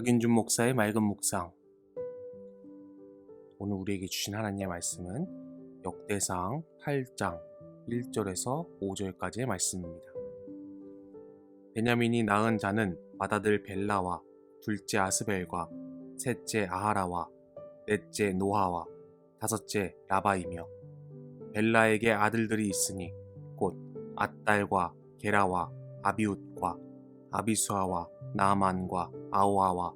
박윤준 목사의 맑은 묵상. 오늘 우리에게 주신 하나님의 말씀은 역대상 8장 1절에서 5절까지의 말씀입니다. 베냐민이 낳은 자는 맏아들 벨라와 둘째 아스벨과 셋째 아하라와 넷째 노하와 다섯째 라바이며, 벨라에게 아들들이 있으니 곧 앗달과 게라와 아비웃과 아비수아와 나아만과 아오아와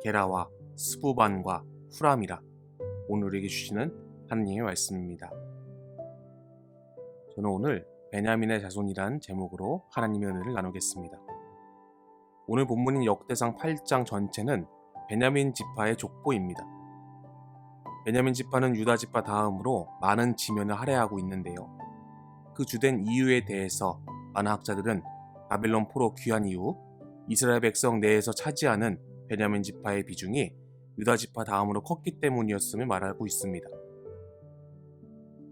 게라와 스부반과 후람이라. 오늘 우리에게 주시는 하나님의 말씀입니다. 저는 오늘 베냐민의 자손이란 제목으로 하나님의 은혜를 나누겠습니다. 오늘 본문인 역대상 8장 전체는 베냐민 지파의 족보입니다. 베냐민 지파는 유다 지파 다음으로 많은 지면을 할애하고 있는데요. 그 주된 이유에 대해서 많은 학자들은 바벨론 포로 귀환 이후 이스라엘 백성 내에서 차지하는 베냐민 지파의 비중이 유다 지파 다음으로 컸기 때문이었음을 말하고 있습니다.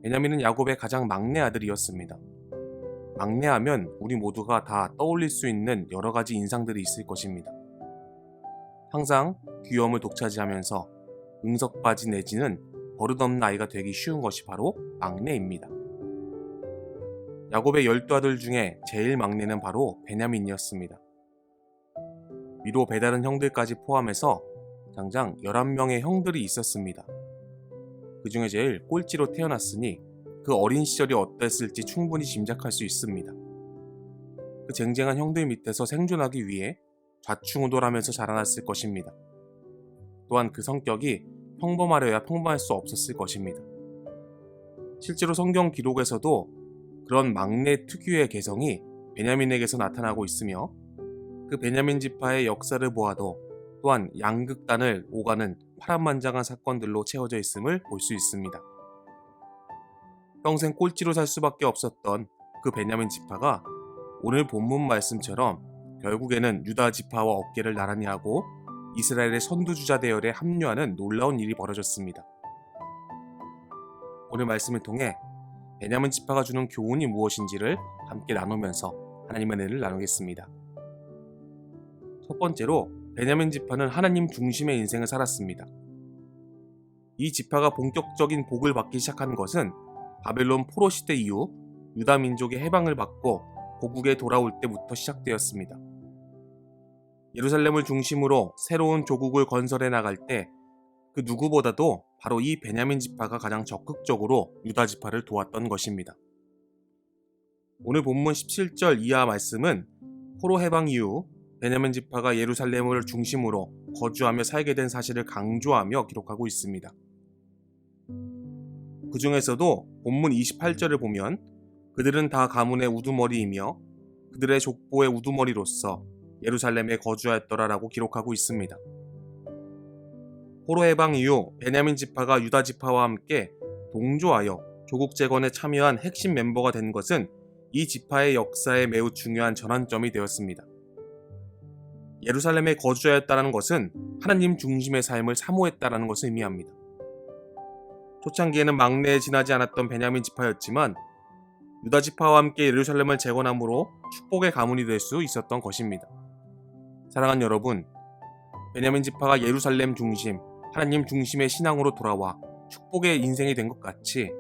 베냐민은 야곱의 가장 막내 아들이었습니다. 막내하면 우리 모두가 다 떠올릴 수 있는 여러 가지 인상들이 있을 것입니다. 항상 귀여움을 독차지하면서 응석바지 내지는 버릇없는 아이가 되기 쉬운 것이 바로 막내입니다. 야곱의 12아들 중에 제일 막내는 바로 베냐민이었습니다. 위로 배다른 형들까지 포함해서 장장 11명의 형들이 있었습니다. 그 중에 제일 꼴찌로 태어났으니 그 어린 시절이 어땠을지 충분히 짐작할 수 있습니다. 그 쟁쟁한 형들 밑에서 생존하기 위해 좌충우돌하면서 자라났을 것입니다. 또한 그 성격이 평범하려야 평범할 수 없었을 것입니다. 실제로 성경 기록에서도 그런 막내 특유의 개성이 베냐민에게서 나타나고 있으며, 그 베냐민 지파의 역사를 보아도 또한 양극단을 오가는 파란만장한 사건들로 채워져 있음을 볼 수 있습니다. 평생 꼴찌로 살 수밖에 없었던 그 베냐민 지파가 오늘 본문 말씀처럼 결국에는 유다 지파와 어깨를 나란히 하고 이스라엘의 선두주자 대열에 합류하는 놀라운 일이 벌어졌습니다. 오늘 말씀을 통해 베냐민 지파가 주는 교훈이 무엇인지를 함께 나누면서 하나님의 은혜를 나누겠습니다. 첫 번째로, 베냐민 지파는 하나님 중심의 인생을 살았습니다. 이 지파가 본격적인 복을 받기 시작한 것은 바벨론 포로 시대 이후 유다 민족의 해방을 받고 고국에 돌아올 때부터 시작되었습니다. 예루살렘을 중심으로 새로운 조국을 건설해 나갈 때 그 누구보다도 바로 이 베냐민 지파가 가장 적극적으로 유다 지파를 도왔던 것입니다. 오늘 본문 17절 이하 말씀은 포로 해방 이후 베냐민 지파가 예루살렘을 중심으로 거주하며 살게 된 사실을 강조하며 기록하고 있습니다. 그 중에서도 본문 28절을 보면 그들은 다 가문의 우두머리이며 그들의 족보의 우두머리로서 예루살렘에 거주하였더라라고 기록하고 있습니다. 포로 해방 이후 베냐민 지파가 유다 지파와 함께 동조하여 조국 재건에 참여한 핵심 멤버가 된 것은 이 지파의 역사에 매우 중요한 전환점이 되었습니다. 예루살렘에 거주하였다는 것은 하나님 중심의 삶을 사모했다는 것을 의미합니다. 초창기에는 막내에 지나지 않았던 베냐민 지파였지만 유다 지파와 함께 예루살렘을 재건함으로 축복의 가문이 될 수 있었던 것입니다. 사랑하는 여러분, 베냐민 지파가 예루살렘 중심, 하나님 중심의 신앙으로 돌아와 축복의 인생이 된 것 같이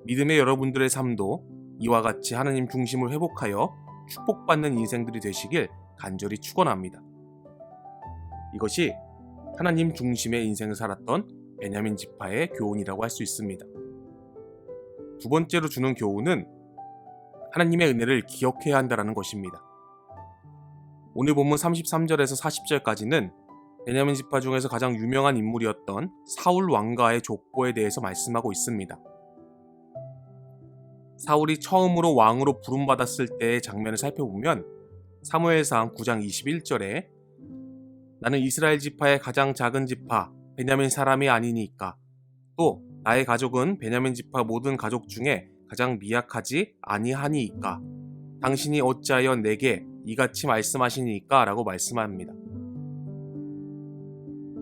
믿음의 여러분들의 삶도 이와 같이 하나님 중심을 회복하여 축복받는 인생들이 되시길 간절히 축원합니다. 이것이 하나님 중심의 인생을 살았던 베냐민 지파의 교훈이라고 할 수 있습니다. 두 번째로 주는 교훈은 하나님의 은혜를 기억해야 한다는 것입니다. 오늘 본문 33절에서 40절까지는 베냐민 지파 중에서 가장 유명한 인물이었던 사울 왕가의 족보에 대해서 말씀하고 있습니다. 사울이 처음으로 왕으로 부름받았을 때의 장면을 살펴보면 사무엘상 9장 21절에 나는 이스라엘 지파의 가장 작은 지파 베냐민 사람이 아니니까, 또 나의 가족은 베냐민 지파 모든 가족 중에 가장 미약하지 아니하니까 당신이 어찌하여 내게 이같이 말씀하시니까 라고 말씀합니다.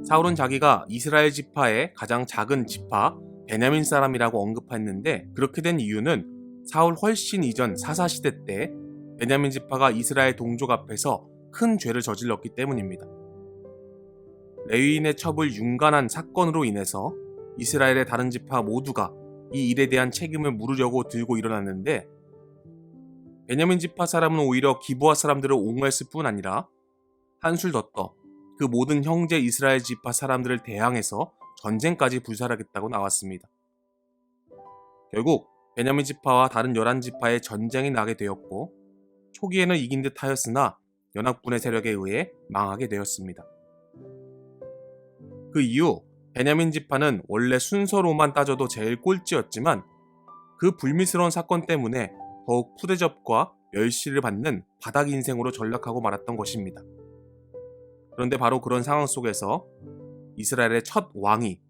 사울은 자기가 이스라엘 지파의 가장 작은 지파 베냐민 사람이라고 언급했는데, 그렇게 된 이유는 사울 훨씬 이전 사사시대 때 베냐민 지파가 이스라엘 동족 앞에서 큰 죄를 저질렀기 때문입니다. 레위인의 첩을 윤관한 사건으로 인해서 이스라엘의 다른 지파 모두가 이 일에 대한 책임을 물으려고 들고 일어났는데, 베냐민 지파 사람은 오히려 기브아 사람들을 옹호했을 뿐 아니라 한술 더 떠 그 모든 형제 이스라엘 지파 사람들을 대항해서 전쟁까지 불살하겠다고 나왔습니다. 결국 베냐민 지파와 다른 11지파의 전쟁이 나게 되었고, 초기에는 이긴 듯 하였으나 연합군의 세력에 의해 망하게 되었습니다. 그 이후 베냐민 지파는 원래 순서로만 따져도 제일 꼴찌였지만, 그 불미스러운 사건 때문에 더욱 푸대접과 멸시를 받는 바닥 인생으로 전락하고 말았던 것입니다. 그런데 바로 그런 상황 속에서 이스라엘의 첫 왕이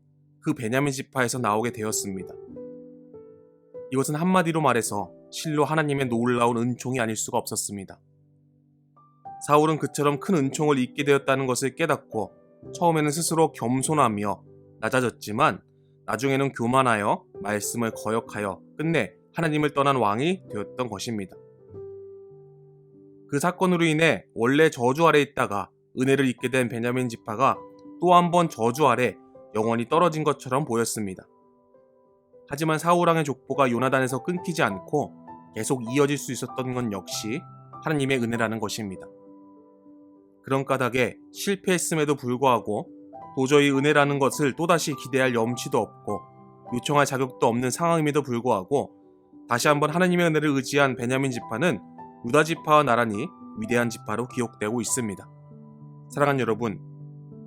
그 베냐민 지파에서 나오게 되었습니다. 이것은 한마디로 말해서 실로 하나님의 놀라운 은총이 아닐 수가 없었습니다. 사울은 그처럼 큰 은총을 잊게 되었다는 것을 깨닫고 처음에는 스스로 겸손하며 낮아졌지만, 나중에는 교만하여 말씀을 거역하여 끝내 하나님을 떠난 왕이 되었던 것입니다. 그 사건으로 인해 원래 저주 아래 있다가 은혜를 잊게 된 베냐민 지파가 또 한 번 저주 아래 영원히 떨어진 것처럼 보였습니다. 하지만 사울왕의 족보가 요나단에서 끊기지 않고 계속 이어질 수 있었던 건 역시 하나님의 은혜라는 것입니다. 그런 까닭에 실패했음에도 불구하고 도저히 은혜라는 것을 또다시 기대할 염치도 없고 요청할 자격도 없는 상황임에도 불구하고 다시 한번 하나님의 은혜를 의지한 베냐민 지파는 유다 지파와 나란히 위대한 지파로 기억되고 있습니다. 사랑하는 여러분,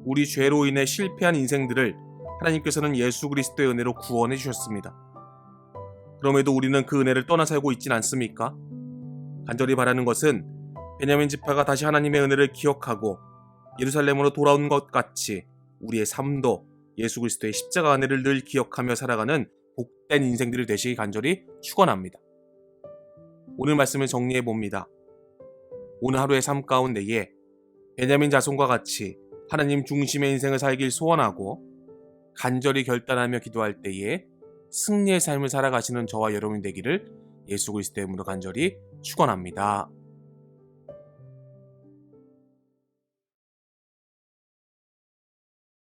우리 죄로 인해 실패한 인생들을 하나님께서는 예수 그리스도의 은혜로 구원해 주셨습니다. 그럼에도 우리는 그 은혜를 떠나 살고 있진 않습니까? 간절히 바라는 것은 베냐민 지파가 다시 하나님의 은혜를 기억하고 예루살렘으로 돌아온 것 같이 우리의 삶도 예수 그리스도의 십자가 은혜를 늘 기억하며 살아가는 복된 인생들이 되시기 간절히 축원합니다. 오늘 말씀을 정리해 봅니다. 오늘 하루의 삶 가운데에 베냐민 자손과 같이 하나님 중심의 인생을 살길 소원하고 간절히 결단하며 기도할 때에 승리의 삶을 살아가시는 저와 여러분이 되기를 예수 그리스도의 이름으로 간절히 축원합니다.